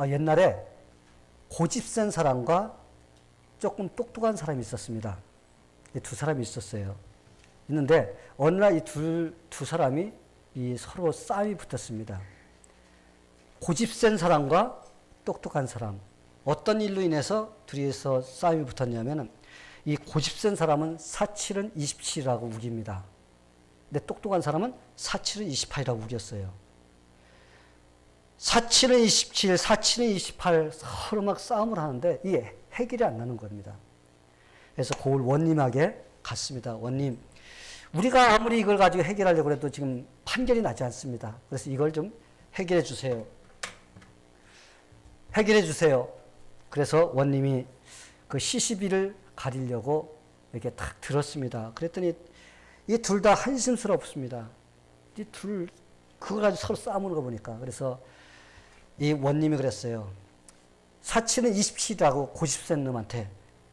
옛날에 고집 센 사람과 조금 똑똑한 사람이 있었습니다. 두 사람이 있었어요. 있는데 어느 날 이 두 사람이 서로 싸움이 붙었습니다. 고집 센 사람과 똑똑한 사람. 어떤 일로 인해서 둘이서 싸움이 붙었냐면 이 고집 센 사람은 4, 7은 27이라고 우깁니다. 근데 똑똑한 사람은 4, 7은 28이라고 우겼어요. 4, 7은 27, 4, 7은 28 서로 막 싸움을 하는데 이게 해결이 안 나는 겁니다. 그래서 그걸 원님에게 갔습니다. 원님, 우리가 아무리 이걸 가지고 해결하려고 해도 지금 판결이 나지 않습니다. 그래서 이걸 좀 해결해 주세요. 해결해 주세요. 그래서 원님이 그 시시비를 가리려고 이렇게 딱 들었습니다. 그랬더니 이 둘 다 한심스럽습니다. 이 둘 그거 가지고 서로 싸우는 거 보니까. 그래서 이 원님이 그랬어요. 4, 7은 27이라고 고집센 놈한테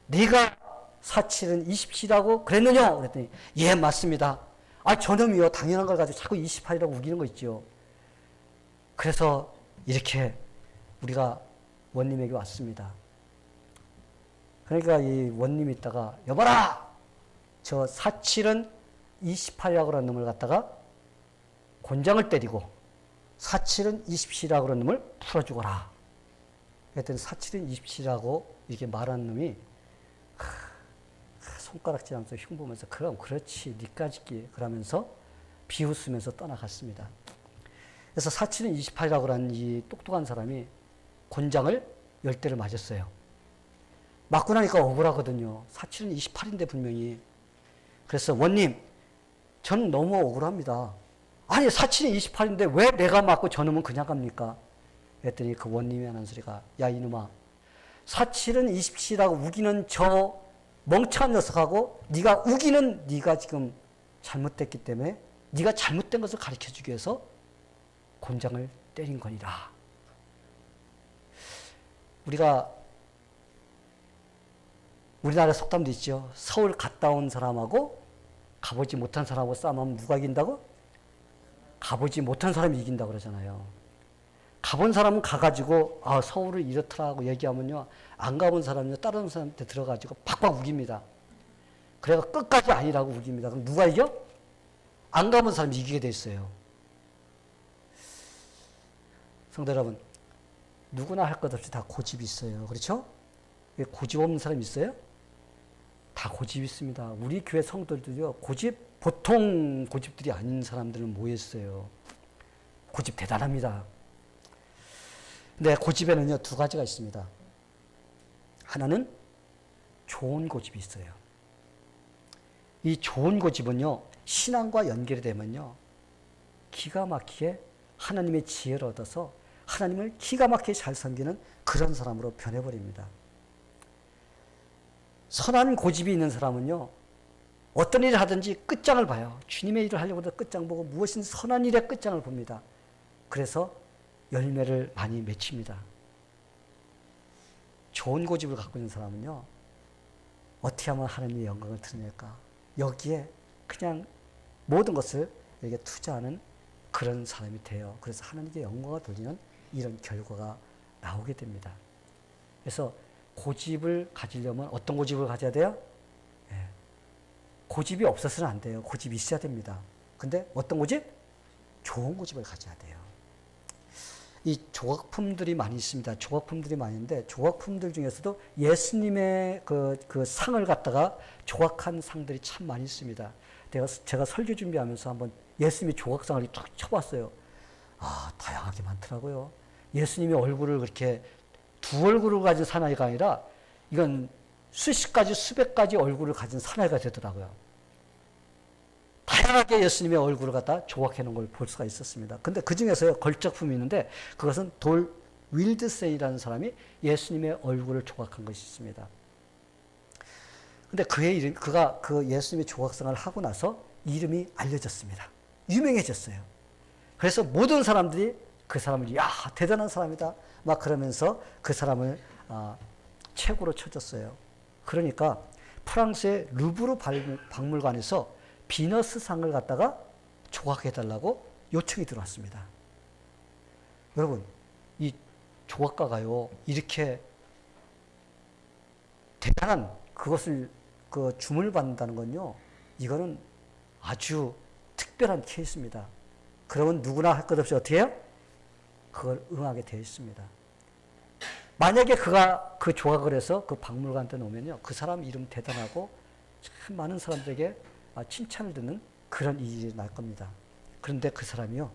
네가 4, 7은 27이라고 그랬느냐? 그랬더니 예 맞습니다. 저놈이요 당연한 걸 가지고 자꾸 28이라고 우기는 거 있죠. 그래서 이렇게 우리가 원님에게 왔습니다. 그러니까 이 원님이 있다가 여봐라! 저 4, 7은 28이라고 하는 놈을 갖다가 곤장을 때리고 4, 7은 27이라고 하는 놈을 풀어주거라. 그랬더니 4, 7은 27이라고 이렇게 말하는 놈이 손가락질하면서 흉보면서 그럼 그렇지 니까짓기 그러면서 비웃으면서 떠나갔습니다. 그래서 4, 7은 28이라고 하는 이 똑똑한 사람이 곤장을 10대를 맞았어요. 맞고 나니까 억울하거든요. 4, 7은 28인데 분명히. 그래서 원님 저는 너무 억울합니다. 아니 4, 7은 28인데 왜 내가 맞고 저놈은 그냥 갑니까? 그랬더니 그 원님이 하는 소리가 야 이놈아 4, 7은 27이라고 우기는 저 멍청한 녀석하고 네가 우기는 네가 지금 잘못됐기 때문에 네가 잘못된 것을 가르쳐주기 위해서 곤장을 때린 거니라. 우리나라 속담도 있죠. 서울 갔다 온 사람하고 가보지 못한 사람하고 싸우면 누가 이긴다고? 가보지 못한 사람이 이긴다고 그러잖아요. 가본 사람은 가가지고 서울을 이렇더라고 얘기하면요. 안 가본 사람은요. 다른 사람한테 들어가지고 팍팍 우깁니다. 그래가 끝까지 아니라고 우깁니다. 그럼 누가 이겨? 안 가본 사람이 이기게 돼 있어요. 성도 여러분, 누구나 할 것 없이 다 고집이 있어요. 그렇죠? 고집 없는 사람 있어요? 다 고집이 있습니다. 우리 교회 성도들도요. 보통 고집들이 아닌 사람들은 모였어요. 고집 대단합니다. 근데 고집에는요, 두 가지가 있습니다. 하나는 좋은 고집이 있어요. 이 좋은 고집은요, 신앙과 연결이 되면요, 기가 막히게 하나님의 지혜를 얻어서 하나님을 기가 막히게 잘 섬기는 그런 사람으로 변해버립니다. 선한 고집이 있는 사람은요, 어떤 일을 하든지 끝장을 봐요. 주님의 일을 하려고 해도 끝장 보고 무엇인 선한 일의 끝장을 봅니다. 그래서 열매를 많이 맺힙니다. 좋은 고집을 갖고 있는 사람은요, 어떻게 하면 하나님의 영광을 드러낼까? 여기에 그냥 모든 것을 여기에 투자하는 그런 사람이 돼요. 그래서 하나님께 영광을 돌리는 이런 결과가 나오게 됩니다. 그래서 고집을 가지려면 어떤 고집을 가져야 돼요? 고집이 없어서는 안 돼요. 고집이 있어야 됩니다. 근데 어떤 고집? 좋은 고집을 가져야 돼요. 이 조각품들이 많이 있습니다. 조각품들이 많이 있는데 조각품들 중에서도 예수님의 그 상을 갖다가 조각한 상들이 참 많이 있습니다. 제가 설교 준비하면서 한번 예수님의 조각상을 쫙 쳐봤어요. 다양하게 많더라고요. 예수님의 얼굴을 그렇게 두 얼굴을 가진 사나이가 아니라 이건 수십 가지, 수백 가지 얼굴을 가진 사나이가 되더라고요. 다양하게 예수님의 얼굴을 갖다 조각해 놓은 걸 볼 수가 있었습니다. 근데 그 중에서 걸작품이 있는데 그것은 돌 윌드세이라는 사람이 예수님의 얼굴을 조각한 것이 있습니다. 근데 그가 그 예수님의 조각상을 하고 나서 이름이 알려졌습니다. 유명해졌어요. 그래서 모든 사람들이 그 사람을 야 대단한 사람이다 막 그러면서 그 사람을 최고로 쳐줬어요. 그러니까 프랑스의 루브르 박물관에서 비너스상을 갖다가 조각해달라고 요청이 들어왔습니다. 여러분, 이 조각가가요 이렇게 대단한 그것을 그 주문을 받는다는 건요, 이거는 아주 특별한 케이스입니다. 그러면 누구나 할 것 없이 어떻게 해요? 그걸 응하게 되어 있습니다. 만약에 그가 그 조각을 해서 그 박물관에 놓으면요, 그 사람 이름 대단하고 참 많은 사람들에게 칭찬을 듣는 그런 일이 날 겁니다. 그런데 그 사람이요,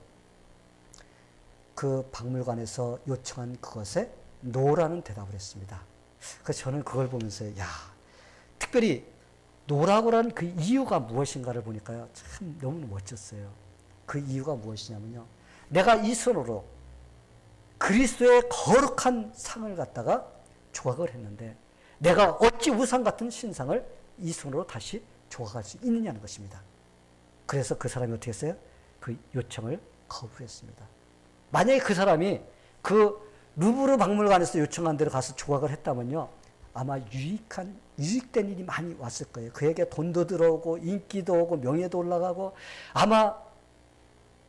그 박물관에서 요청한 그것에 노라는 대답을 했습니다. 그래서 저는 그걸 보면서 야, 특별히 노라고라는 그 이유가 무엇인가를 보니까요, 참 너무 멋졌어요. 그 이유가 무엇이냐면요, 내가 이 손으로 그리스도의 거룩한 상을 갖다가 조각을 했는데 내가 어찌 우상 같은 신상을 이 손으로 다시 조각할 수 있느냐는 것입니다. 그래서 그 사람이 어떻게 했어요? 그 요청을 거부했습니다. 만약에 그 사람이 그 루브르 박물관에서 요청한 대로 가서 조각을 했다면요, 아마 유익된 일이 많이 왔을 거예요. 그에게 돈도 들어오고 인기도 오고 명예도 올라가고 아마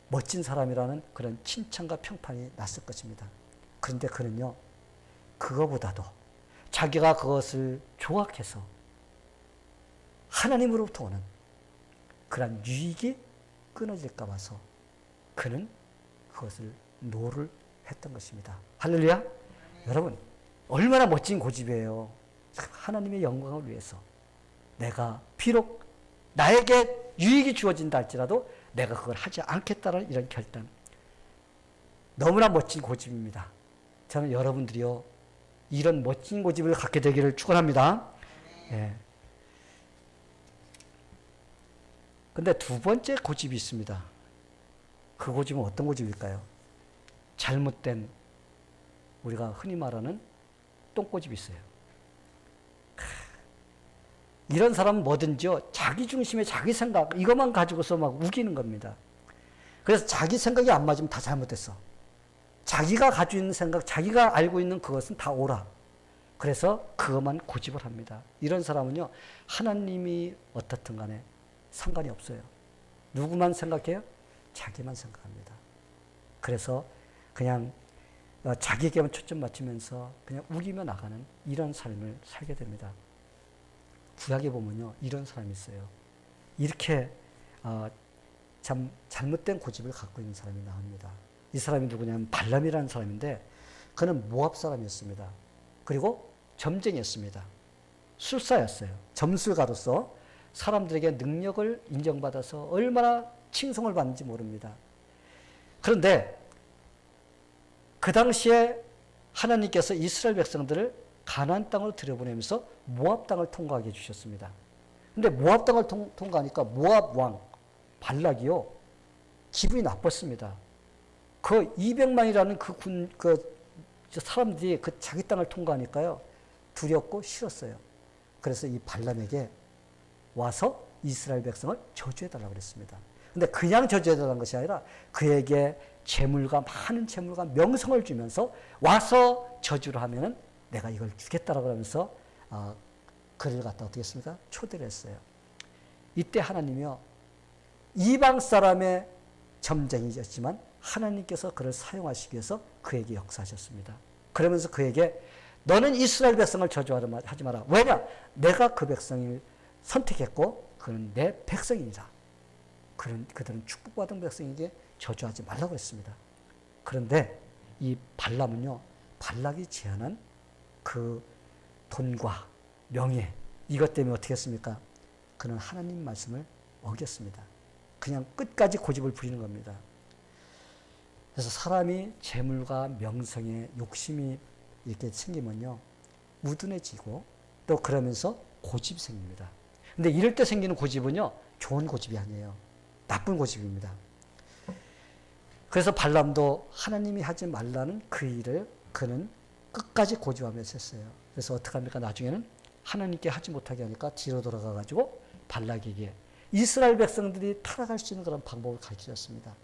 멋진 사람이라는 그런 칭찬과 평판이 났을 것입니다. 그런데 그는요, 그거보다도 자기가 그것을 조각해서 하나님으로부터 오는 그런 유익이 끊어질까 봐서 그는 그것을 노를 했던 것입니다. 할렐루야. 여러분, 얼마나 멋진 고집이에요. 하나님의 영광을 위해서 내가 비록 나에게 유익이 주어진다 할지라도 내가 그걸 하지 않겠다는 이런 결단, 너무나 멋진 고집입니다. 저는 여러분들이요, 이런 멋진 고집을 갖게 되기를 축원합니다. 예. 근데 두 번째 고집이 있습니다. 그 고집은 어떤 고집일까요? 잘못된, 우리가 흔히 말하는 똥고집이 있어요. 이런 사람은 뭐든지요, 자기 중심의 자기 생각, 이것만 가지고서 막 우기는 겁니다. 그래서 자기 생각이 안 맞으면 다 잘못됐어. 자기가 가지고 있는 생각, 자기가 알고 있는 그것은 다 옳아. 그래서 그것만 고집을 합니다. 이런 사람은요, 하나님이 어떻든 간에 상관이 없어요. 누구만 생각해요? 자기만 생각합니다. 그래서 그냥 자기에게만 초점 맞추면서 그냥 우기며 나가는 이런 삶을 살게 됩니다. 구약에 보면요, 이런 사람이 있어요. 이렇게 참 잘못된 고집을 갖고 있는 사람이 나옵니다. 이 사람이 누구냐면 발람이라는 사람인데, 그는 모압 사람이었습니다. 그리고 점쟁이였습니다. 술사였어요. 점술가로서 사람들에게 능력을 인정받아서 얼마나 칭송을 받는지 모릅니다. 그런데 그 당시에 하나님께서 이스라엘 백성들을 가나안 땅으로 들여보내면서 모압 땅을 통과하게 해주셨습니다. 근데 모압 땅을 통과하니까 모압 왕 발락이요, 기분이 나빴습니다. 그 200만이라는 그 사람들이 그 자기 땅을 통과하니까요, 두렵고 싫었어요. 그래서 이 발람에게 와서 이스라엘 백성을 저주해달라고 그랬습니다. 근데 그냥 저주해달라는 것이 아니라 그에게 재물과 많은 재물과 명성을 주면서 와서 저주를 하면은 내가 이걸 주겠다라고 하면서 그를 갖다 어떻게 했습니까? 초대를 했어요. 이때 하나님이요, 이방 사람의 점쟁이였지만 하나님께서 그를 사용하시기 위해서 그에게 역사하셨습니다. 그러면서 그에게 너는 이스라엘 백성을 저주하지 마라. 왜냐? 내가 그 백성을 선택했고 그는 내 백성이니라. 그들은 축복받은 백성에게 저주하지 말라고 했습니다. 그런데 이 발람은요, 발락이 제안한 그 돈과 명예, 이것 때문에 어떻게 했습니까? 그는 하나님 말씀을 어겼습니다. 그냥 끝까지 고집을 부리는 겁니다. 그래서 사람이 재물과 명성에 욕심이 이렇게 생기면요, 우둔해지고 또 그러면서 고집이 생깁니다. 근데 이럴 때 생기는 고집은요, 좋은 고집이 아니에요. 나쁜 고집입니다. 그래서 발람도 하나님이 하지 말라는 그 일을 그는 끝까지 고집하면서 했어요. 그래서 어떻게 합니까? 나중에는 하나님께 하지 못하게 하니까 뒤로 돌아가가지고 발락에게 이스라엘 백성들이 타락할 수 있는 그런 방법을 가르치셨습니다.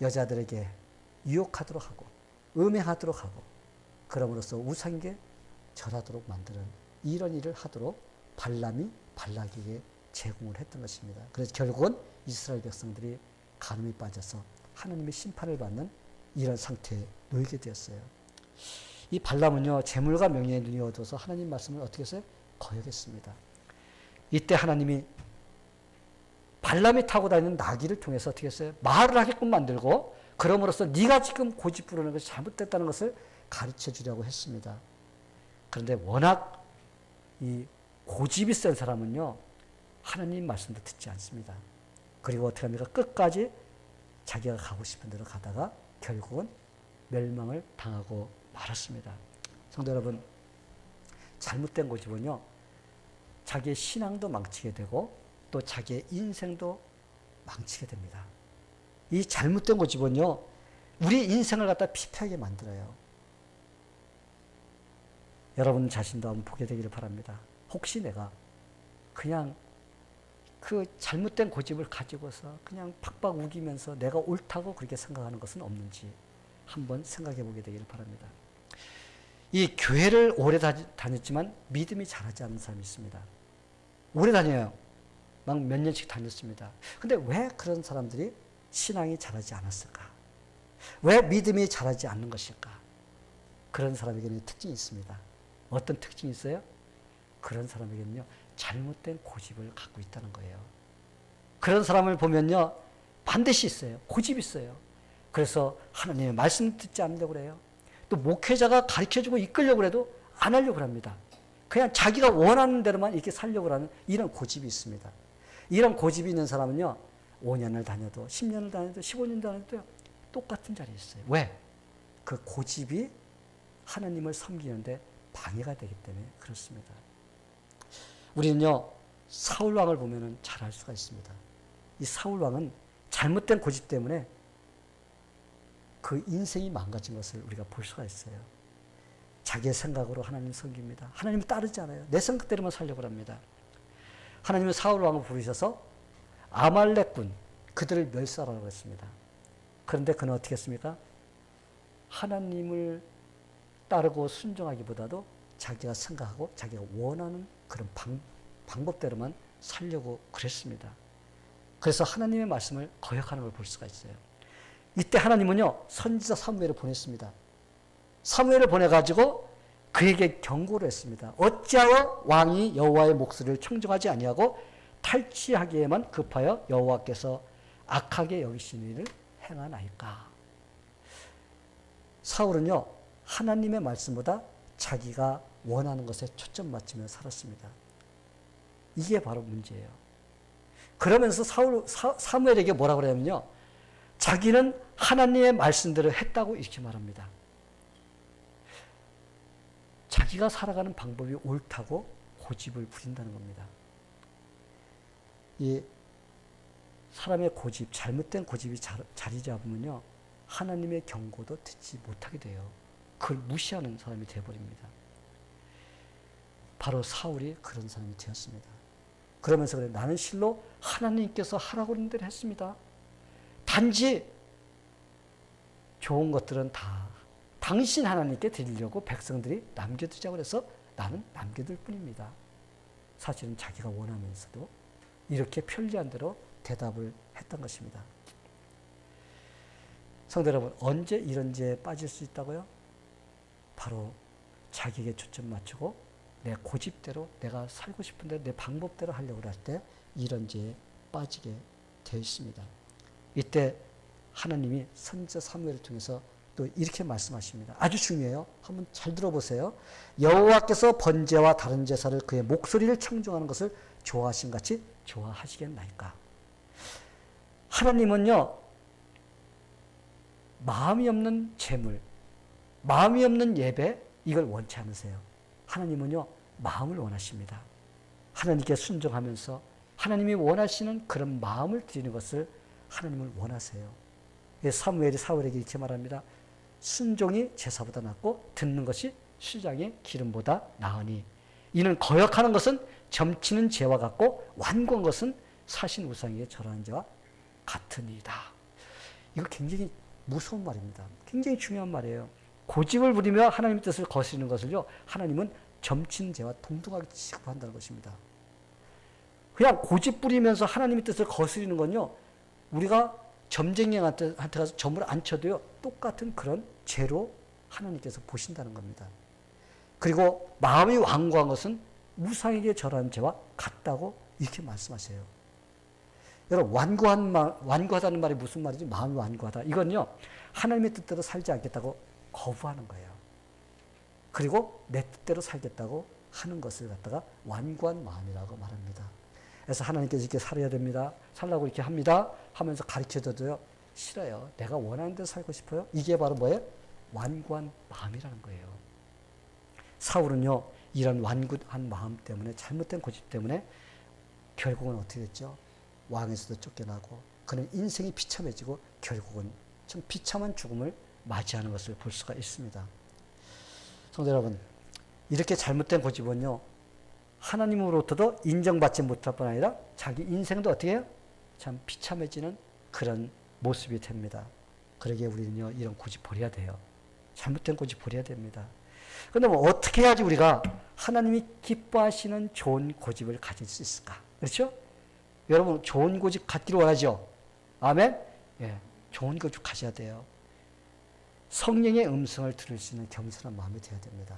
여자들에게 유혹하도록 하고 음행하도록 하고 그럼으로써 우상에게 절하도록 만드는 이런 일을 하도록 발람이 발락에게 제공을 했던 것입니다. 그래서 결국은 이스라엘 백성들이 간음에 빠져서 하나님의 심판을 받는 이런 상태에 놓이게 되었어요. 이 발람은요, 재물과 명예에 눈이 어두워서 하나님 말씀을 어떻게 했어요? 거역했습니다. 이때 하나님이 발람이 타고 다니는 나귀를 통해서 어떻게 했어요? 말을 하게끔 만들고, 그럼으로써 네가 지금 고집 부르는 것이 잘못됐다는 것을 가르쳐 주려고 했습니다. 그런데 워낙 이 고집이 센 사람은요, 하나님 말씀도 듣지 않습니다. 그리고 어떻게 합니까? 끝까지 자기가 가고 싶은 대로 가다가 결국은 멸망을 당하고 말았습니다. 성도 여러분, 잘못된 고집은요, 자기의 신앙도 망치게 되고 또 자기의 인생도 망치게 됩니다. 이 잘못된 고집은요, 우리 인생을 갖다 피폐하게 만들어요. 여러분 자신도 한번 보게 되기를 바랍니다. 혹시 내가 그냥 그 잘못된 고집을 가지고서 그냥 팍팍 우기면서 내가 옳다고 그렇게 생각하는 것은 없는지 한번 생각해 보게 되기를 바랍니다. 이 교회를 오래 다녔지만 믿음이 자라지 않는 사람이 있습니다. 오래 다녀요. 막 몇 년씩 다녔습니다. 근데 왜 그런 사람들이 신앙이 자라지 않았을까? 왜 믿음이 자라지 않는 것일까? 그런 사람에게는 특징이 있습니다. 어떤 특징이 있어요? 그런 사람에게는요, 잘못된 고집을 갖고 있다는 거예요. 그런 사람을 보면요, 반드시 있어요. 고집이 있어요. 그래서 하나님의 말씀 듣지 않으려고 그래요. 또 목회자가 가르쳐주고 이끌려고 해도 안 하려고 합니다. 그냥 자기가 원하는 대로만 이렇게 살려고 하는 이런 고집이 있습니다. 이런 고집이 있는 사람은요, 5년을 다녀도 10년을 다녀도 15년 다녀도 똑같은 자리에 있어요. 왜? 그 고집이 하나님을 섬기는데 방해가 되기 때문에 그렇습니다. 우리는요, 사울왕을 보면 잘 알 수가 있습니다. 이 사울왕은 잘못된 고집 때문에 그 인생이 망가진 것을 우리가 볼 수가 있어요. 자기의 생각으로 하나님을 섬깁니다. 하나님을 따르지 않아요. 내 생각대로만 살려고 합니다. 하나님은 사울왕을 부르셔서 아말렉군, 그들을 멸살하라고 했습니다. 그런데 그는 어떻게 했습니까? 하나님을 따르고 순종하기보다도 자기가 생각하고 자기가 원하는 그런 방법대로만 살려고 그랬습니다. 그래서 하나님의 말씀을 거역하는 걸 볼 수가 있어요. 이때 하나님은요, 선지자 사무엘을 보냈습니다. 사무엘을 보내가지고 그에게 경고를 했습니다. 어찌하여 왕이 여호와의 목소리를 청종하지 아니하고 탈취하기에만 급하여 여호와께서 악하게 여기시는 일을 행하나이까. 사울은요, 하나님의 말씀보다 자기가 원하는 것에 초점 맞추며 살았습니다. 이게 바로 문제예요. 그러면서 사무엘에게 뭐라고 그러냐면요, 자기는 하나님의 말씀대로 했다고 이렇게 말합니다. 자기가 살아가는 방법이 옳다고 고집을 부린다는 겁니다. 이 사람의 고집, 잘못된 고집이 자리 잡으면요, 하나님의 경고도 듣지 못하게 돼요. 그걸 무시하는 사람이 되어버립니다. 바로 사울이 그런 사람이 되었습니다. 그러면서 그래, 나는 실로 하나님께서 하라고 하는 대로 했습니다. 단지 좋은 것들은 다 당신 하나님께 드리려고 백성들이 남겨두자고 해서 나는 남겨둘 뿐입니다. 사실은 자기가 원하면서도 이렇게 편리한 대로 대답을 했던 것입니다. 성도 여러분, 언제 이런 죄에 빠질 수 있다고요? 바로 자기에게 초점 맞추고 내 고집대로 내가 살고 싶은 대로 내 방법대로 하려고 할 때 이런 죄에 빠지게 되어 있습니다. 이때 하나님이 선지자 사무엘을 통해서 또 이렇게 말씀하십니다. 아주 중요해요. 한번 잘 들어보세요. 여호와께서 번제와 다른 제사를 그의 목소리를 청종하는 것을 좋아하신 같이 좋아하시겠나이까. 하나님은요, 마음이 없는 제물, 마음이 없는 예배, 이걸 원치 않으세요. 하나님은요, 마음을 원하십니다. 하나님께 순종하면서 하나님이 원하시는 그런 마음을 드리는 것을 하나님을 원하세요. 사무엘이 사울에게 이렇게 말합니다. 순종이 제사보다 낫고 듣는 것이 수장의 기름보다 나으니 이는 거역하는 것은 점치는 죄와 같고 완고한 것은 사신 우상에게 절하는 죄와 같으니이다. 이거 굉장히 무서운 말입니다. 굉장히 중요한 말이에요. 고집을 부리며 하나님의 뜻을 거스르는 것을요, 하나님은 점치는 죄와 동등하게 취급한다는 것입니다. 그냥 고집 부리면서 하나님의 뜻을 거스르는 건요, 우리가 점쟁이한테 가서 점을 안 쳐도요, 똑같은 그런 죄로 하나님께서 보신다는 겁니다. 그리고 마음이 완고한 것은 우상에게 절하는 죄와 같다고 이렇게 말씀하세요. 여러분, 완고하다는 말이 무슨 말이지? 마음이 완고하다. 이건요, 하나님의 뜻대로 살지 않겠다고 거부하는 거예요. 그리고 내 뜻대로 살겠다고 하는 것을 갖다가 완고한 마음이라고 말합니다. 그래서 하나님께서 이렇게 살아야 됩니다. 살라고 이렇게 합니다. 하면서 가르쳐줘도요, 싫어요. 내가 원하는 대로 살고 싶어요. 이게 바로 뭐예요? 완고한 마음이라는 거예요. 사울은요, 이런 완고한 마음 때문에, 잘못된 고집 때문에 결국은 어떻게 됐죠? 왕에서도 쫓겨나고 그는 인생이 비참해지고 결국은 좀 비참한 죽음을 맞이하는 것을 볼 수가 있습니다. 성도 여러분, 이렇게 잘못된 고집은요, 하나님으로부터도 인정받지 못할 뿐 아니라 자기 인생도 어떻게 해요? 참 비참해지는 그런 모습이 됩니다. 그러기에 우리는요, 이런 고집 버려야 돼요. 잘못된 고집 버려야 됩니다. 그런데 뭐 어떻게 해야지 우리가 하나님이 기뻐하시는 좋은 고집을 가질 수 있을까? 그렇죠? 여러분, 좋은 고집 갖기를 원하죠? 아멘? 예, 좋은 고집 가져야 돼요. 성령의 음성을 들을 수 있는 겸손한 마음이 되어야 됩니다.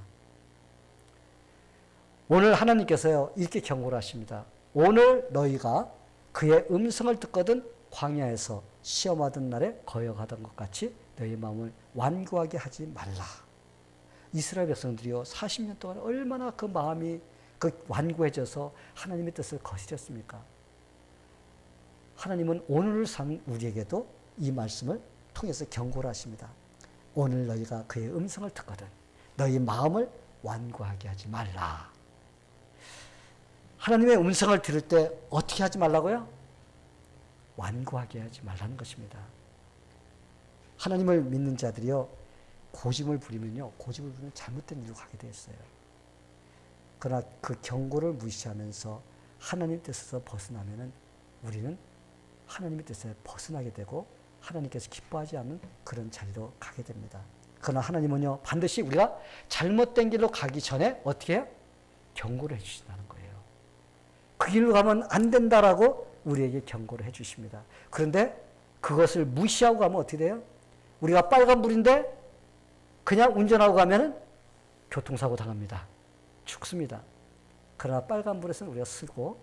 오늘 하나님께서요, 이렇게 경고를 하십니다. 오늘 너희가 그의 음성을 듣거든 광야에서 시험하던 날에 거역하던 것 같이 너희 마음을 완고하게 하지 말라. 이스라엘 백성들이요, 40년 동안 얼마나 그 마음이 완고해져서 하나님의 뜻을 거스렸습니까? 하나님은 오늘을 산 우리에게도 이 말씀을 통해서 경고를 하십니다. 오늘 너희가 그의 음성을 듣거든 너희 마음을 완고하게 하지 말라. 하나님의 음성을 들을 때 어떻게 하지 말라고요? 완고하게 하지 말라는 것입니다. 하나님을 믿는 자들이요, 고집을 부리면 잘못된 일로 가게 되어 있어요. 그러나 그 경고를 무시하면서 하나님 뜻에서 벗어나면은 우리는 하나님의 뜻에 벗어나게 되고 하나님께서 기뻐하지 않는 그런 자리로 가게 됩니다. 그러나 하나님은요, 반드시 우리가 잘못된 길로 가기 전에 어떻게 해요? 경고를 해주신다는 거예요. 그 길로 가면 안 된다라고 우리에게 경고를 해주십니다. 그런데 그것을 무시하고 가면 어떻게 돼요? 우리가 빨간불인데 그냥 운전하고 가면은 교통사고 당합니다. 죽습니다. 그러나 빨간불에서는 우리가 쓰고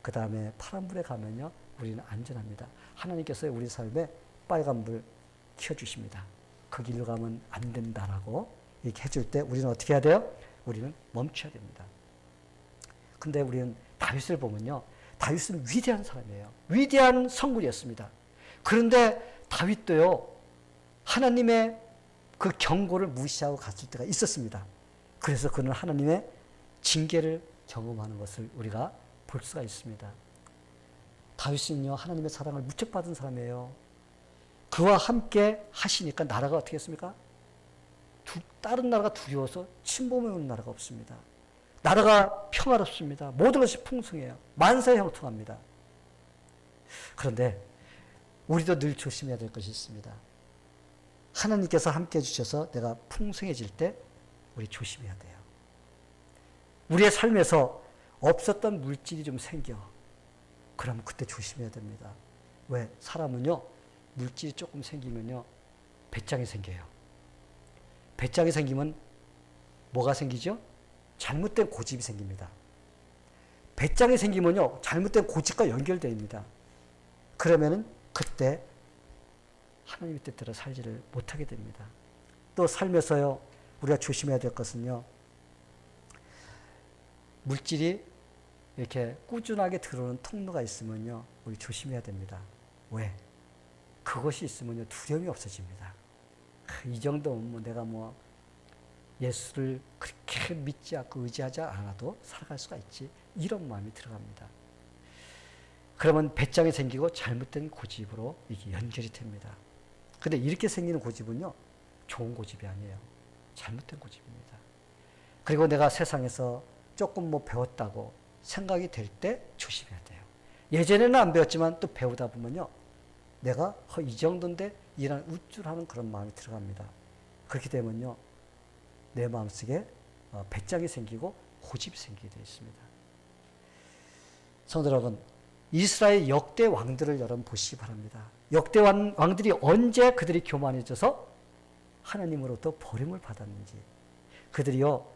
그 다음에 파란불에 가면요, 우리는 안전합니다. 하나님께서 우리 삶에 빨간불 켜주십니다. 그 길로 가면 안 된다라고 이렇게 해줄 때 우리는 어떻게 해야 돼요? 우리는 멈춰야 됩니다. 근데 우리는 다윗을 보면요, 다윗은 위대한 사람이에요. 위대한 성군이었습니다. 그런데 다윗도요, 하나님의 그 경고를 무시하고 갔을 때가 있었습니다. 그래서 그는 하나님의 징계를 경험하는 것을 우리가 볼 수가 있습니다. 다윗은요, 하나님의 사랑을 무척 받은 사람이에요. 그와 함께 하시니까 나라가 어떻게 했습니까? 다른 나라가 두려워서 침범해 오는 나라가 없습니다. 나라가 평화롭습니다. 모든 것이 풍성해요. 만사에 형통합니다. 그런데 우리도 늘 조심해야 될 것이 있습니다. 하나님께서 함께 해주셔서 내가 풍성해질 때 우리 조심해야 돼요. 우리의 삶에서 없었던 물질이 좀 생겨. 그러면 그때 조심해야 됩니다. 왜? 사람은요, 물질이 조금 생기면요, 배짱이 생겨요. 배짱이 생기면 뭐가 생기죠? 잘못된 고집이 생깁니다. 배짱이 생기면요, 잘못된 고집과 연결됩니다. 그러면은 그때 하나님의 뜻대로 살지를 못하게 됩니다. 또 삶에서요, 우리가 조심해야 될 것은요, 물질이 이렇게 꾸준하게 들어오는 통로가 있으면요, 우리 조심해야 됩니다. 왜? 그것이 있으면요, 두려움이 없어집니다. 이 정도면 뭐 내가 뭐 예수를 그렇게 믿지 않고 의지하지 않아도 살아갈 수가 있지, 이런 마음이 들어갑니다. 그러면 배짱이 생기고 잘못된 고집으로 이게 연결이 됩니다. 근데 이렇게 생기는 고집은요, 좋은 고집이 아니에요. 잘못된 고집입니다. 그리고 내가 세상에서 조금 뭐 배웠다고 생각이 될 때 조심해야 돼요. 예전에는 안 배웠지만 또 배우다 보면요, 내가 이 정도인데 이런 우쭐하는 그런 마음이 들어갑니다. 그렇게 되면요, 내 마음속에 배짱이 생기고 고집이 생기게 되어 있습니다. 성도 여러분, 이스라엘 역대 왕들을 여러분 보시기 바랍니다. 역대 왕들이 언제 그들이 교만해져서 하나님으로부터 버림을 받았는지, 그들이요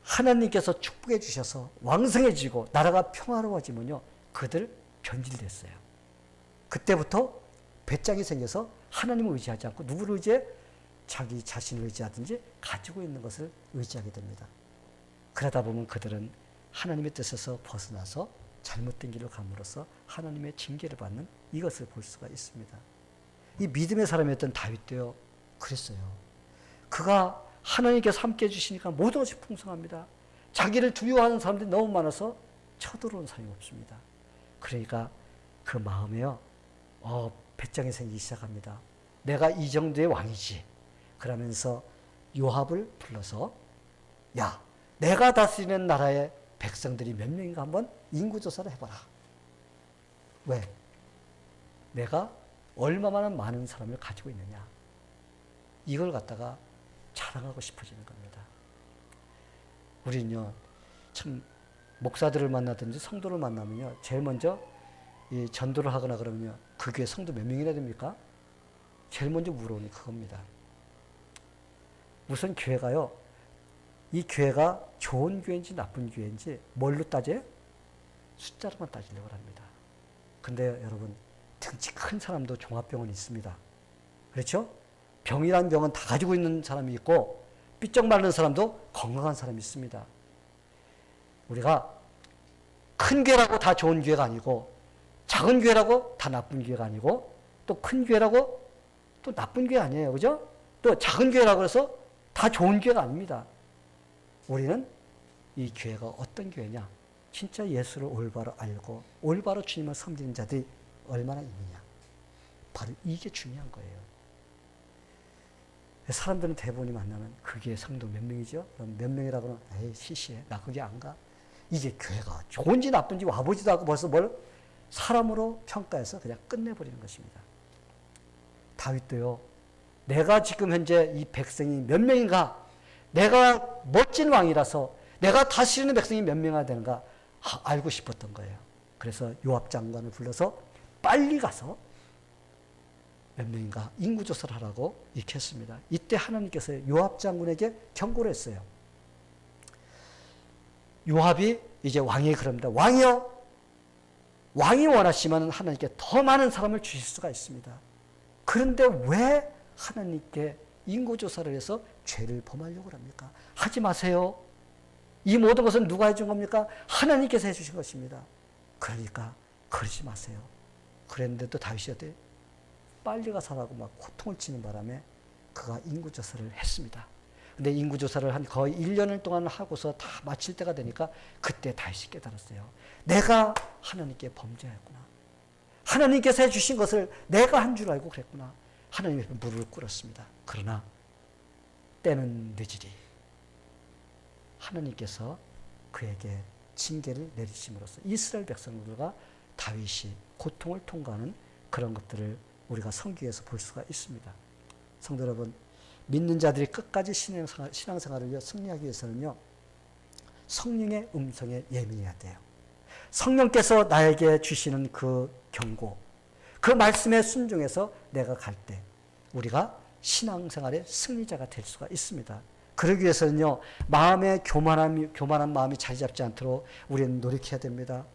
하나님께서 축복해 주셔서 왕성해지고 나라가 평화로워지면요 그들 변질됐어요. 그때부터 배짱이 생겨서 하나님을 의지하지 않고 누구를 의지해? 자기 자신을 의지하든지 가지고 있는 것을 의지하게 됩니다. 그러다 보면 그들은 하나님의 뜻에서 벗어나서 잘못된 길을 감으로써 하나님의 징계를 받는 이것을 볼 수가 있습니다. 이 믿음의 사람이었던 다윗도요 그랬어요. 그가 하나님께서 함께 해주시니까 모든 것이 풍성합니다. 자기를 두려워하는 사람들이 너무 많아서 쳐들어오는 사람이 없습니다. 그러니까 그 마음에요 배짱이 생기기 시작합니다. 내가 이 정도의 왕이지. 그러면서 요압을 불러서 야 내가 다스리는 나라의 백성들이 몇 명인가 한번 인구조사를 해봐라. 왜? 내가 얼마나 많은 사람을 가지고 있느냐. 이걸 갖다가 자랑하고 싶어지는 겁니다. 우리는요, 참, 목사들을 만나든지 성도를 만나면요, 제일 먼저 이 전도를 하거나 그러면요, 그 교회 성도 몇 명이나 됩니까? 제일 먼저 물어보는 그겁니다. 우선 교회가요, 이 교회가 좋은 교회인지 나쁜 교회인지 뭘로 따져요? 숫자로만 따지려고 합니다. 근데 여러분, 등치 큰 사람도 종합병원이 있습니다. 그렇죠? 병이라는 병은 다 가지고 있는 사람이 있고 삐쩍 마른 사람도 건강한 사람이 있습니다. 우리가 큰 교회라고 다 좋은 교회가 아니고 작은 교회라고 다 나쁜 교회가 아니고 또 큰 교회라고 또 나쁜 교회 아니에요. 그죠? 또 작은 교회라고 해서 다 좋은 교회가 아닙니다. 우리는 이 교회가 어떤 교회냐? 진짜 예수를 올바로 알고 올바로 주님을 섬기는 자들이 얼마나 있느냐? 바로 이게 중요한 거예요. 사람들은 대부분이 만나면 그게 성도 몇 명이죠? 그럼 몇 명이라고 하면 에이 시시해. 나 거기 안 가. 이게 교회가 좋은지 나쁜지 와보지도 않고 벌써 뭘 사람으로 평가해서 그냥 끝내버리는 것입니다. 다윗도요. 내가 지금 현재 이 백성이 몇 명인가? 내가 멋진 왕이라서 내가 다스리는 백성이 몇 명이나 되는가? 알고 싶었던 거예요. 그래서 요압 장관을 불러서 빨리 가서 몇 명인가 인구조사를 하라고 이렇게 했습니다. 이때 하나님께서 요압 장군에게 경고를 했어요. 요압이 이제 왕이 그럽니다. 왕이요. 왕이 원하시면 하나님께 더 많은 사람을 주실 수가 있습니다. 그런데 왜 하나님께 인구조사를 해서 죄를 범하려고 합니까? 하지 마세요. 이 모든 것은 누가 해준 겁니까? 하나님께서 해주신 것입니다. 그러니까 그러지 마세요. 그랬는데도 다윗이 어때? 빨리 가서라고 막 고통을 치는 바람에 그가 인구조사를 했습니다. 근데 인구조사를 한 거의 1년을 동안 하고서 다 마칠 때가 되니까 그때 다윗이 깨달았어요. 내가 하나님께 범죄하였구나. 하나님께서 해주신 것을 내가 한 줄 알고 그랬구나. 하나님의 무릎을 꿇었습니다. 그러나 때는 늦으리. 하나님께서 그에게 징계를 내리심으로써 이스라엘 백성들과 다윗이 고통을 통과하는 그런 것들을 우리가 성경에서 볼 수가 있습니다. 성도 여러분, 믿는 자들이 끝까지 신앙생활을 위해 승리하기 위해서는요, 성령의 음성에 예민해야 돼요. 성령께서 나에게 주시는 그 경고, 그 말씀에 순종해서 내가 갈 때 우리가 신앙생활의 승리자가 될 수가 있습니다. 그러기 위해서는요, 마음의 교만한 마음이 자리 잡지 않도록 우리는 노력해야 됩니다.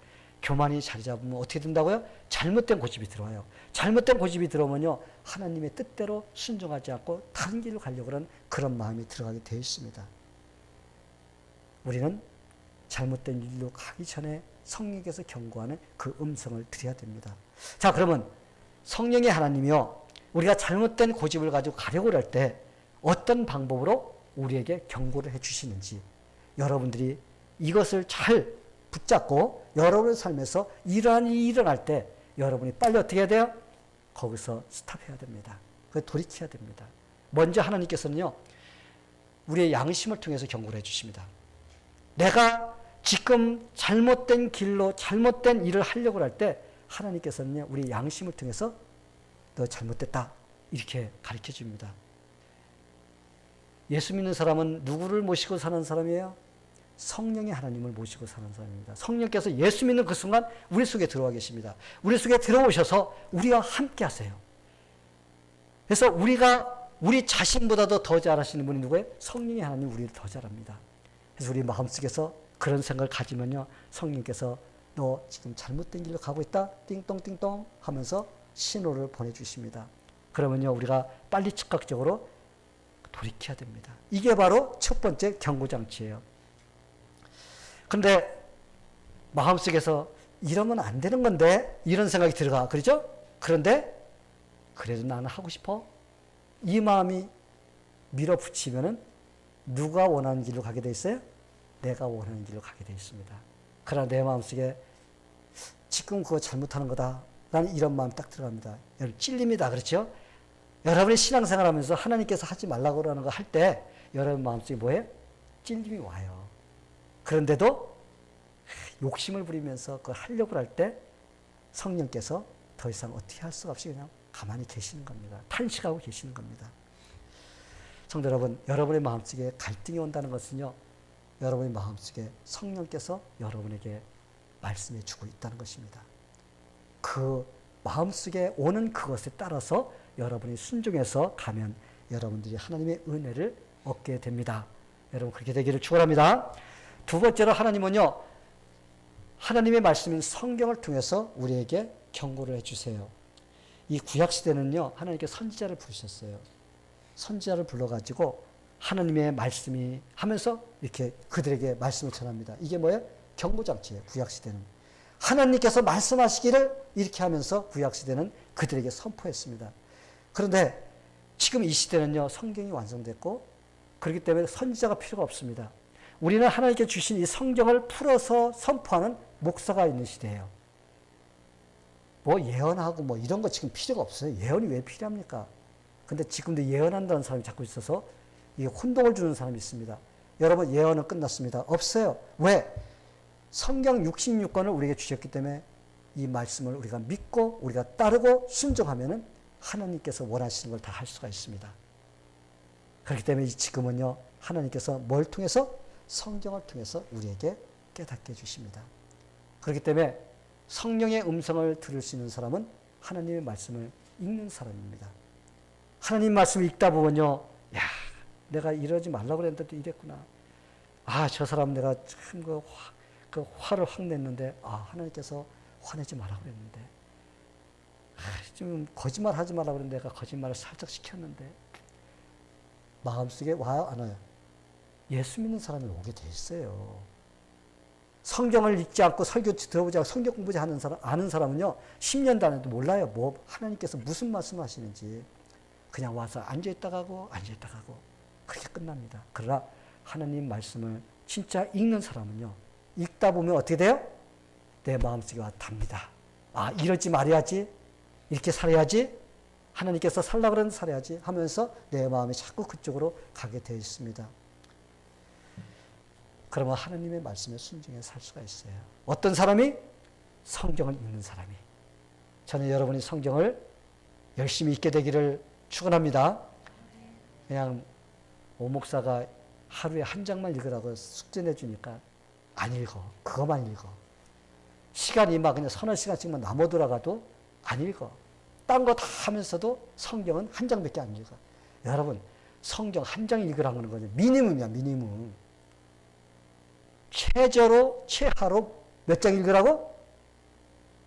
교만이 자리 잡으면 어떻게 된다고요? 잘못된 고집이 들어와요. 잘못된 고집이 들어오면요, 하나님의 뜻대로 순종하지 않고 다른 길로 가려고 하는 그런 마음이 들어가게 되어 있습니다. 우리는 잘못된 일로 가기 전에 성령께서 경고하는 그 음성을 들어야 됩니다. 자, 그러면 성령의 하나님이요, 우리가 잘못된 고집을 가지고 가려고 할 때 어떤 방법으로 우리에게 경고를 해주시는지 여러분들이 이것을 잘 붙잡고 여러분의 삶에서 이러한 일이 일어날 때 여러분이 빨리 어떻게 해야 돼요? 거기서 스탑해야 됩니다. 돌이켜야 됩니다. 먼저 하나님께서는요, 우리의 양심을 통해서 경고를 해주십니다. 내가 지금 잘못된 길로 잘못된 일을 하려고 할 때 하나님께서는요, 우리 양심을 통해서 너 잘못됐다 이렇게 가르쳐 줍니다. 예수 믿는 사람은 누구를 모시고 사는 사람이에요? 성령의 하나님을 모시고 사는 사람입니다. 성령께서 예수 믿는 그 순간 우리 속에 들어와 계십니다. 우리 속에 들어오셔서 우리와 함께 하세요. 그래서 우리가 우리 자신보다도 더 잘하시는 분이 누구예요? 성령이 하나님 우리를 더 잘합니다. 그래서 우리 마음속에서 그런 생각을 가지면요, 성령께서 너 지금 잘못된 길로 가고 있다, 띵똥띵똥 하면서 신호를 보내주십니다. 그러면요, 우리가 빨리 즉각적으로 돌이켜야 됩니다. 이게 바로 첫 번째 경고장치예요. 그런데 마음속에서 이러면 안 되는 건데 이런 생각이 들어가. 그렇죠? 그런데 그래도 나는 하고 싶어. 이 마음이 밀어붙이면은 누가 원하는 길로 가게 돼 있어요? 내가 원하는 길로 가게 돼 있습니다. 그러나 내 마음속에 지금 그거 잘못하는 거다 라는 이런 마음이 딱 들어갑니다. 여러분 찔립니다. 그렇죠? 여러분이 신앙생활 하면서 하나님께서 하지 말라고 하는 거 할 때 여러분 마음속에 뭐예요? 찔림이 와요. 그런데도 욕심을 부리면서 그걸 하려고 할 때 성령께서 더 이상 어떻게 할 수가 없이 그냥 가만히 계시는 겁니다. 탄식하고 계시는 겁니다. 성도 여러분, 여러분의 마음속에 갈등이 온다는 것은요, 여러분의 마음속에 성령께서 여러분에게 말씀해 주고 있다는 것입니다. 그 마음속에 오는 그것에 따라서 여러분이 순종해서 가면 여러분들이 하나님의 은혜를 얻게 됩니다. 여러분 그렇게 되기를 축원합니다. 두 번째로 하나님은요, 하나님의 말씀인 성경을 통해서 우리에게 경고를 해주세요. 이 구약시대는요, 하나님께 선지자를 부르셨어요. 선지자를 불러가지고 하나님의 말씀이 하면서 이렇게 그들에게 말씀을 전합니다. 이게 뭐예요? 경고장치예요. 구약시대는. 하나님께서 말씀하시기를 이렇게 하면서 구약시대는 그들에게 선포했습니다. 그런데 지금 이 시대는요, 성경이 완성됐고 그렇기 때문에 선지자가 필요가 없습니다. 우리는 하나님께 주신 이 성경을 풀어서 선포하는 목사가 있는 시대예요. 뭐 예언하고 뭐 이런 거 지금 필요가 없어요. 예언이 왜 필요합니까? 근데 지금도 예언한다는 사람이 자꾸 있어서 이게 혼동을 주는 사람이 있습니다. 여러분 예언은 끝났습니다. 없어요. 왜? 성경 66권을 우리에게 주셨기 때문에 이 말씀을 우리가 믿고 우리가 따르고 순종하면은 하나님께서 원하시는 걸 다 할 수가 있습니다. 그렇기 때문에 지금은요, 하나님께서 뭘 통해서? 성경을 통해서 우리에게 깨닫게 해주십니다. 그렇기 때문에 성령의 음성을 들을 수 있는 사람은 하나님의 말씀을 읽는 사람입니다. 하나님 말씀을 읽다 보면요, 야, 내가 이러지 말라고 그랬는데도 이랬구나. 아, 저 사람 내가 참 그 화를 확 냈는데, 아, 하나님께서 화내지 말라고 그랬는데, 아, 좀 거짓말 하지 말라고 그랬는데 내가 거짓말을 살짝 시켰는데, 마음속에 와요, 안 와요? 예수 믿는 사람이 오게 돼 있어요. 성경을 읽지 않고 설교 들어보지 않고 성경 공부지 하는 사람, 아는 사람은요, 10년 다녀도 몰라요. 뭐, 하나님께서 무슨 말씀 하시는지. 그냥 와서 앉아있다 가고, 앉아있다 가고, 그렇게 끝납니다. 그러나 하나님 말씀을 진짜 읽는 사람은요, 읽다 보면 어떻게 돼요? 내 마음속에 와 답니다. 아, 이러지 말아야지. 이렇게 살아야지. 하나님께서 살라 그러는 살아야지 하면서 내 마음이 자꾸 그쪽으로 가게 되어 있습니다. 그러면 하나님의 말씀에 순종해 살 수가 있어요. 어떤 사람이? 성경을 읽는 사람이. 저는 여러분이 성경을 열심히 읽게 되기를 축원합니다. 그냥 오 목사가 하루에 한 장만 읽으라고 숙제 내주니까 안 읽어. 그것만 읽어. 시간이 막 그냥 서너 시간씩만 남아돌아가도 안 읽어. 딴 거 다 하면서도 성경은 한 장밖에 안 읽어. 여러분, 성경 한 장 읽으라는 거는 미니멈이야, 미니멈. 최하로 몇 장 읽으라고?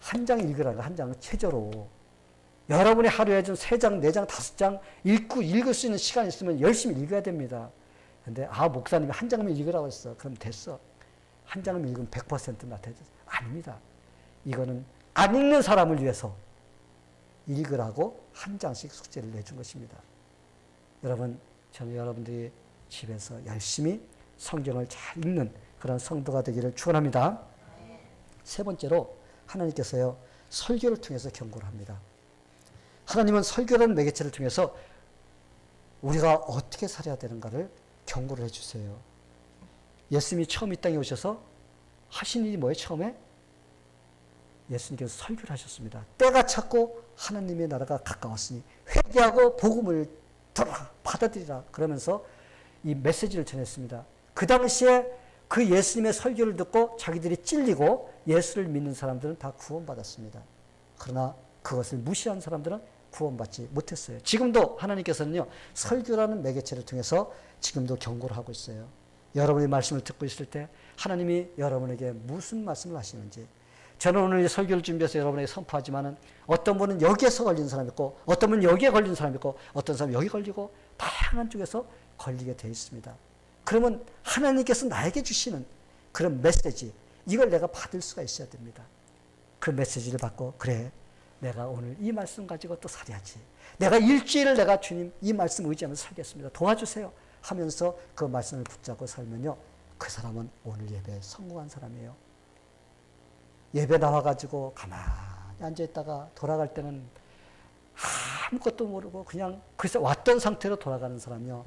한 장 읽으라고, 한 장, 최저로. 여러분이 하루에 좀 3장, 4장, 5장 읽을 수 있는 시간이 있으면 열심히 읽어야 됩니다. 근데, 아, 목사님이 한 장만 읽으라고 했어. 그럼 됐어. 한 장을 읽으면 100%나 되죠. 아닙니다. 이거는 안 읽는 사람을 위해서 읽으라고 한 장씩 숙제를 내준 것입니다. 여러분, 저는 여러분들이 집에서 열심히 성경을 잘 읽는 그런 성도가 되기를 축원합니다. 세 번째로 하나님께서요, 설교를 통해서 경고를 합니다. 하나님은 설교라는 매개체를 통해서 우리가 어떻게 살아야 되는가를 경고를 해주세요. 예수님이 처음 이 땅에 오셔서 하신 일이 뭐예요? 처음에 예수님께서 설교를 하셨습니다. 때가 찼고 하나님의 나라가 가까웠으니 회개하고 복음을 들어라, 받아들이라 그러면서 이 메시지를 전했습니다. 그 당시에 그 예수님의 설교를 듣고 자기들이 찔리고 예수를 믿는 사람들은 다 구원받았습니다. 그러나 그것을 무시한 사람들은 구원받지 못했어요. 지금도 하나님께서는요, 설교라는 매개체를 통해서 지금도 경고를 하고 있어요. 여러분이 말씀을 듣고 있을 때 하나님이 여러분에게 무슨 말씀을 하시는지. 저는 오늘 이 설교를 준비해서 여러분에게 선포하지만은 어떤 분은 여기에서 걸린 사람이 있고, 어떤 분은 여기에 걸린 사람이 있고, 어떤 사람은 여기 걸리고, 다양한 쪽에서 걸리게 되어 있습니다. 그러면 하나님께서 나에게 주시는 그런 메시지, 이걸 내가 받을 수가 있어야 됩니다. 그 메시지를 받고, 그래, 내가 오늘 이 말씀 가지고 또 살아야지. 내가 일주일을 내가 주님 이 말씀 의지하면서 살겠습니다. 도와주세요 하면서 그 말씀을 붙잡고 살면요, 그 사람은 오늘 예배에 성공한 사람이에요. 예배 나와가지고 가만히 앉아있다가 돌아갈 때는 아무것도 모르고 그냥 그래서 왔던 상태로 돌아가는 사람이요,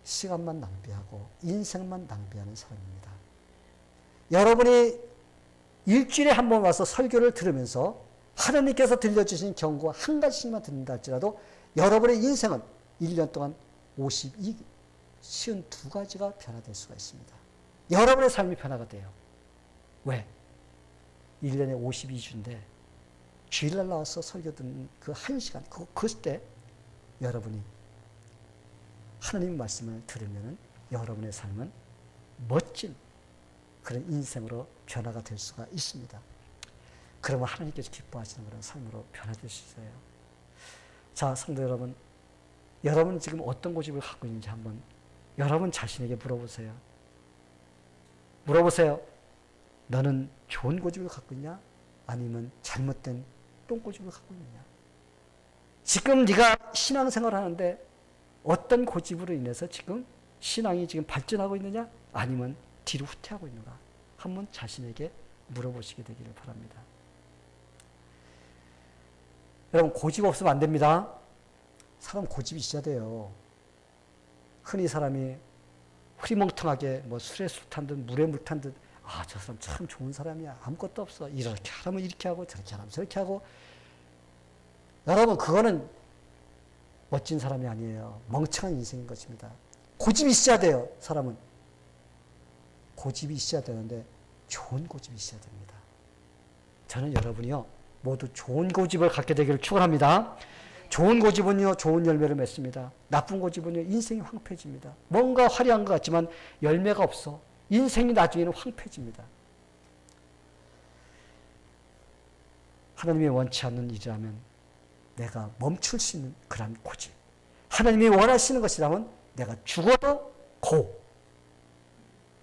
시간만 낭비하고 인생만 낭비하는 사람입니다. 여러분이 일주일에 한 번 와서 설교를 들으면서 하나님께서 들려주신 경고 한 가지씩만 듣는다 할지라도 여러분의 인생은 1년 동안 52가지가 변화될 수가 있습니다. 여러분의 삶이 변화가 돼요. 왜? 1년에 52주인데 주일날 나와서 설교 듣는 그 1시간, 그때 여러분이 하나님의 말씀을 들으면 여러분의 삶은 멋진 그런 인생으로 변화가 될 수가 있습니다. 그러면 하나님께서 기뻐하시는 그런 삶으로 변화될 수 있어요. 자, 성도 여러분, 여러분 지금 어떤 고집을 갖고 있는지 한번 여러분 자신에게 물어보세요. 물어보세요. 너는 좋은 고집을 갖고 있냐? 아니면 잘못된 똥고집을 갖고 있느냐? 지금 네가 신앙생활을 하는데 어떤 고집으로 인해서 지금 신앙이 지금 발전하고 있느냐? 아니면 뒤로 후퇴하고 있는가? 한번 자신에게 물어보시게 되기를 바랍니다. 여러분, 고집 없으면 안 됩니다. 사람 고집이 있어야 돼요. 흔히 사람이 흐리멍텅하게 뭐 술에 술 탄 듯 물에 물 탄 듯, 아, 저 사람 참 좋은 사람이야. 아무것도 없어. 이렇게 하면 이렇게 하고 저렇게 하면 저렇게 하고. 여러분, 그거는 멋진 사람이 아니에요. 멍청한 인생인 것입니다. 고집이 있어야 돼요. 사람은. 고집이 있어야 되는데 좋은 고집이 있어야 됩니다. 저는 여러분이요, 모두 좋은 고집을 갖게 되기를 축원합니다. 좋은 고집은요, 좋은 열매를 맺습니다. 나쁜 고집은요, 인생이 황폐해집니다. 뭔가 화려한 것 같지만 열매가 없어. 인생이 나중에는 황폐해집니다. 하나님이 원치 않는 일이라면 내가 멈출 수 있는 그런 고집. 하나님이 원하시는 것이라면 내가 죽어도 고.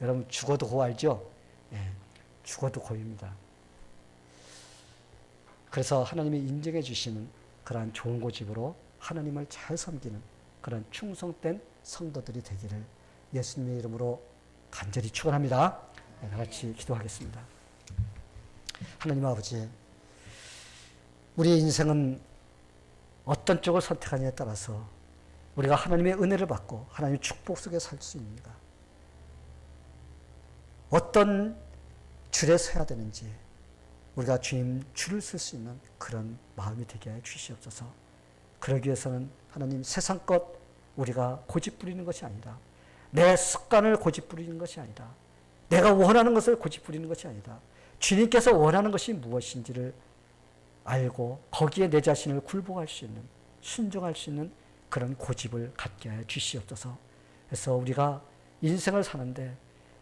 여러분, 죽어도 고 알죠? 예, 죽어도 고입니다. 그래서 하나님이 인정해 주시는 그러한 좋은 고집으로 하나님을 잘 섬기는 그런 충성된 성도들이 되기를 예수님의 이름으로 간절히 축원합니다. 네, 다 같이 기도하겠습니다. 하나님 아버지, 우리의 인생은 어떤 쪽을 선택하느냐에 따라서 우리가 하나님의 은혜를 받고 하나님의 축복 속에 살 수 있는가, 어떤 줄에 서야 되는지 우리가 주님 줄을 쓸 수 있는 그런 마음이 되게 해 주시옵소서. 그러기 위해서는 하나님 세상 것 우리가 고집 부리는 것이 아니라, 내 습관을 고집 부리는 것이 아니라, 내가 원하는 것을 고집 부리는 것이 아니라 주님께서 원하는 것이 무엇인지를 알고 거기에 내 자신을 굴복할 수 있는, 순종할 수 있는 그런 고집을 갖게 해 주시옵소서. 그래서 우리가 인생을 사는데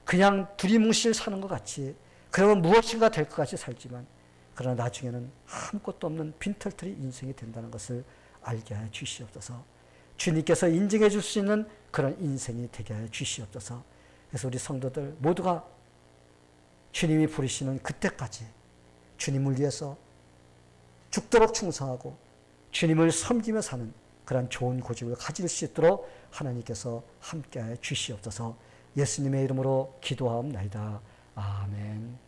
그냥 두리뭉실 사는 것 같이, 그러면 무엇인가 될 것 같이 살지만 그러나 나중에는 아무것도 없는 빈털터리 인생이 된다는 것을 알게 해 주시옵소서. 주님께서 인정해 줄 수 있는 그런 인생이 되게 해 주시옵소서. 그래서 우리 성도들 모두가 주님이 부르시는 그때까지 주님을 위해서 죽도록 충성하고 주님을 섬기며 사는 그런 좋은 고집을 가질 수 있도록 하나님께서 함께해 주시옵소서. 예수님의 이름으로 기도하옵나이다. 아멘.